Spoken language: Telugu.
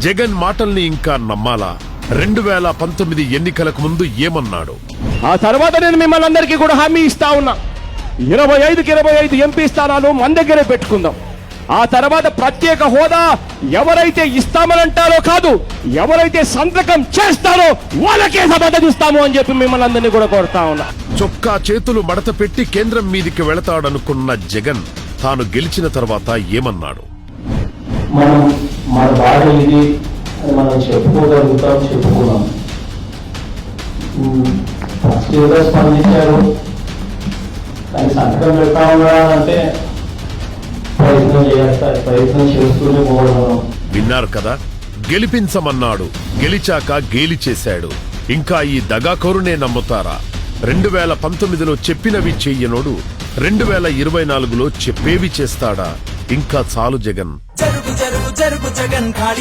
జగన్ మాటల్ని ఇంకా నమ్మాలా? 2019 ఎన్నికలకు ముందు ఏమన్నాడు? ఆ తర్వాత నేను మిమ్మల్ని అందరికీ కూడా హామీ ఇస్తా ఉన్నా, 25కి 25 ఎంపీ స్థానాలు మన దగ్గరే పెట్టుకుందాం. ఆ తర్వాత ప్రత్యేక హోదా ఎవరైతే ఇస్తామనంటారో కాదు, ఎవరైతే సంతకం చేస్తారో వాళ్ళకే మద్దతు ఇస్తాము అని చెప్పి మిమ్మల్ని అందరినీ కూడా కోరుతా ఉన్నా. చొక్కా చేతులు మడత పెట్టి కేంద్రం మీదికి వెళతాడనుకున్న జగన్ తాను గెలిచిన తర్వాత ఏమన్నాడు? మన బాధ ఇది అని మనం చెప్పుకున్నాం. ఫస్ట్ స్పందించారు, కానీ సంతకం పెడతా ఉన్నారంటే ప్రయత్నం చేస్తూనే పోవడం. విన్నారు కదా, గెలిపించమన్నాడు, గెలిచాక గేలి చేశాడు. ఇంకా ఈ దగాకోరునే నమ్ముతారా? 2019లో చెప్పినవి చెయ్యనోడు 2024లో చెప్పేవి చేస్తాడా? ఇంకా చాలు జగన్. జరుగు జరుగు జరుగు జగన్ ఖాళీ